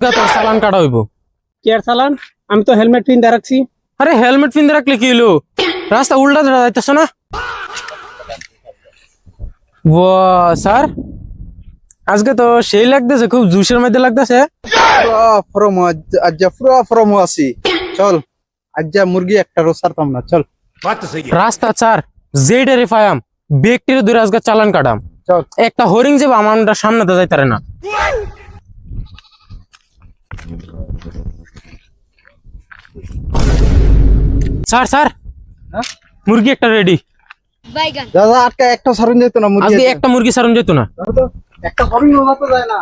তোর চালান কাটা হইব। কি আর চালান? আমি তো হেলমেট পিন রাখছি। আরে হেলমেট পিনতে রাখলে কি হলো? রাস্তা উল্টা ধরা যাইতেছ না? স্যার আজকে তো সেই লাগতেছে, খুব জুসের মধ্যে লাগতেছে। ফ্রম আসি চল আজ মুরগি একটা রোসারতাম না চল রাস্তা স্যার জেডারে ফায়াম ব্যক্তির দূরে আজকে চালান কাটাম। চল একটা হরিং যে আমার সামনে তো যাইতারে না। স্যার স্যার হ্যাঁ? মুরগি একটা রেডি। দাদা আটকা একটা সারুন যেত না মুরগি আজকে একটা মুরগি সারণ যেত না। তো একটা সারুন তো যায় না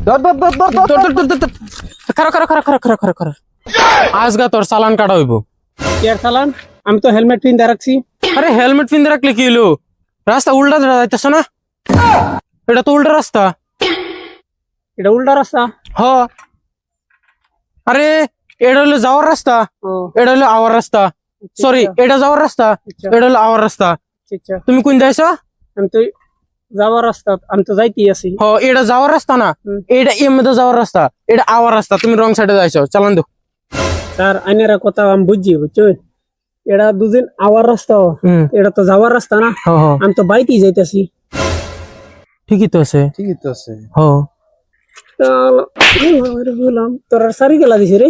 ধর ধর ধর ধর ধর। খারো আজকে তোর চালান কাটা হইব। কি আর চালান? আমি তো হেলমেট পিন রাখছি। আরে হেলমেট পিনতে রাখলে কি হলো? রাস্তা উল্টা ধরা যাইতেছ না? এটা তো উল্টা রাস্তা। এটা উল্টা রাস্তা। হ আরে এটা হলো যাওয়ার রাস্তা, ও এটা হলো আওয়ার রাস্তা। সরি এটা যাওয়ার রাস্তা, আচ্ছা এটা হলো আওয়ার রাস্তা। আচ্ছা। তুমি কোন যাইছো? আমি তো যাওয়ার রাস্তা, আমি তো যাইতেই আছি। হ এটা যাওয়ার রাস্তা না, হুম। এটা এমনি যাওয়ার রাস্তা, এটা আওয়ার রাস্তা। তুমি রং সাইডে যাইছো, চালান দো। স্যার আইনেরা কথা আমি বুঝছি, বুঝছো? এটা দুদিন আওয়ার রাস্তা, এটা তো যাওয়ার রাস্তা না। আমি তো বাইতেই যাইতেছি। ঠিকই তো আছে। ঠিকই তো আছে হ বললাম তোর সারি গেলা দিছে রে।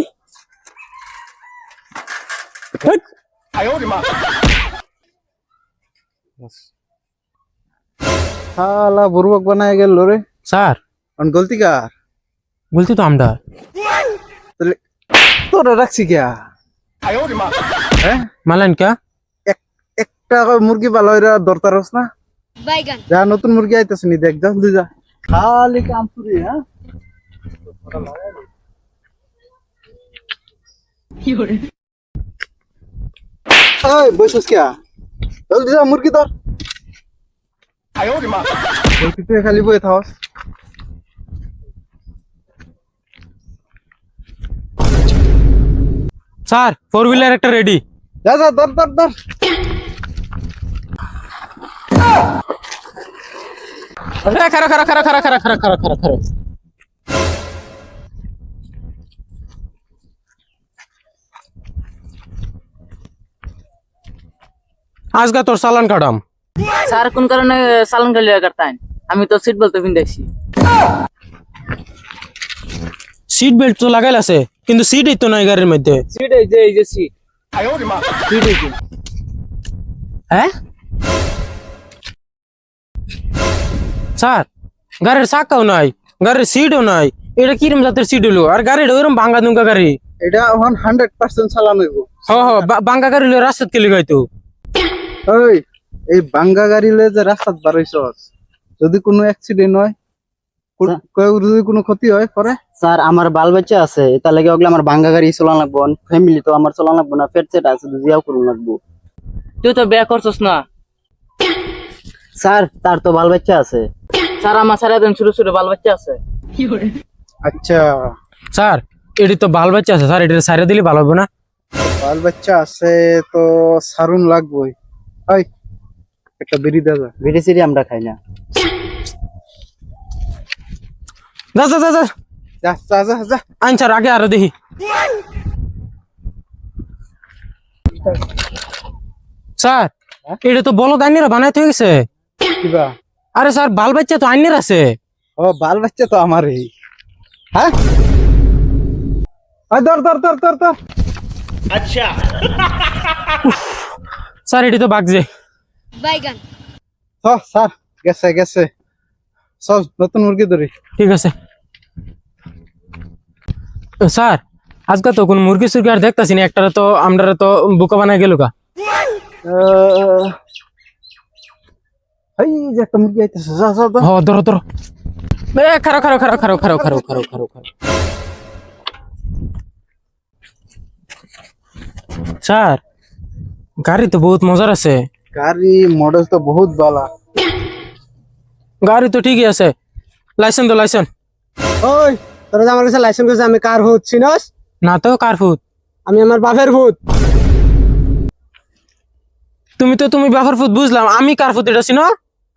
শালা বুরবক বানায় গেল রে স্যার অন গলতি কার বলছি তো আমরা তাহলে তোরা রাখছি কিয়া হ্যাঁ মালান কা একটা মুরগি ভালো হইরা দরকার হস না যা নতুন মুরগি আইতেছে নি দেখ জলদি যা খালি কাম করি হ্যাঁ ওই বসছিস কিয়া জলদি যা মুরগি ধর তুই খালি বয়ে থাকস স্যার ফোর হুইলার একটা রেডি। যা যা ধর ধর ধর খারা আজকে তোর চালান কাটাম। স্যার কোন কারণে চালান গালিয়া করতেন? আমি তো সিট বেল্ট পিন দেখছি। সিট বেল্ট তো লাগাইল আছে, কিন্তু সিটই তো নাই গাড়ির মধ্যে। সিট এই যে সিট সিট এই যে। হ্যাঁ স্যার গাড়ির চাকাও নাই, গাড়ির সিটও নাই। এটা কিরম জাতের সিট হলো? আর গাড়িটা ওইরকম ভাঙ্গা দুঙ্গা গাড়ি। এটা 100% চালান হইব ভাঙ্গা গাড়ি হলো রাস্তাত কেলে গাইতো। ওই এই বাঙ্গা গাড়ি লয়ে যে রাস্তাত বার হইছস যদি কোনো অ্যাক্সিডেন্ট হয় যদি কোনো ক্ষতি হয় পরে স্যার আমার বাল বাচ্চা আছে, এটা লাগে ওগুলো আমার বাঙ্গা গাড়ি চলান লাগবো, ফ্যামিলি তো আমার চলান লাগবো না, পেট সেট আছে জিয়াও করুন লাগবো। তুই তো বিয়া করছস না? স্যার তার তো বাল বাচ্চা আছে। স্যার আমার সারাদিন ছোট ছোট বাল বাচ্চা আছে। আচ্ছা স্যার এটি তো বাল বাচ্চা আছে স্যার, এটা সাইডে দিলে ভালো হবে না? বাল বাচ্চা আছে তো সারুন লাগবই। ওই একটা বিড়ি দে যা ভিডি সিডি আমরা খাই না। যা যা যা যা যা যা যা যা আইন স্যার আগে আরো দেখি। স্যার এটা তো বলদ আইনের বানাইতে হয়ে গেছে। কিবা আরে স্যার বাল বাচ্চা তো আইনের আছে। ও বাল বাচ্চা তো আমারই। হ্যাঁ ওই ধর ধর ধর ধর ধর স্যার এটি তো বাগছে। স্যার গেছে গেছে সব নতুন মুরগি ধরি। ঠিক আছে স্যার আজকে তো কোন মুরগি সুরগি আর দেখতাছি না, একটারে তো আমরা তো বুকা বানাই গেল কা। এই যে একটা মুরগি আইতেছে যা যা যা হ ধরো ধরো। খারো। স্যার গাড়ি তো বহুত মজার আছে। গাড়ি মডেল তো বহুত বালা। গাড়ি তো ঠিকই আছে। লাইসেন্স তো লাইসেন্স। ওই তোরা যে আমার কাছে লাইসেন্স আছে, আমি কার ভূত চিনস? না তো কার ফুট? আমি আমার বাপের ভূত। তুমি বাফার ফুট বুঝলাম, আমি কার ফুট এটা চিনো?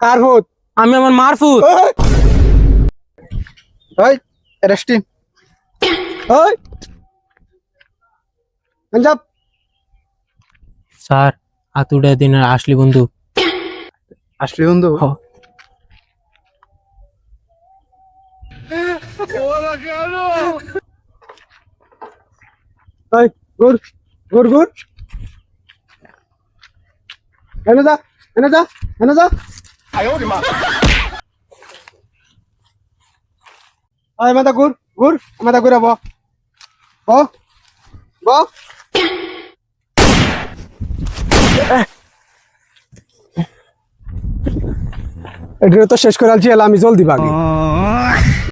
কার ভূত? আমি আমার মার ফুট। ওই রেস্টিং ওই পাঞ্জাব স্যার আতুডা দিন আসলি বন্ধু আসলি বন্ধু ওই গুড গুড গুড এনে যা এনে যা এনে যা ওই মাথা গুড গুড মাথা ঘুরা ব ব ব এটা তো শেষ করে আলছি আমি জলদি ভাগি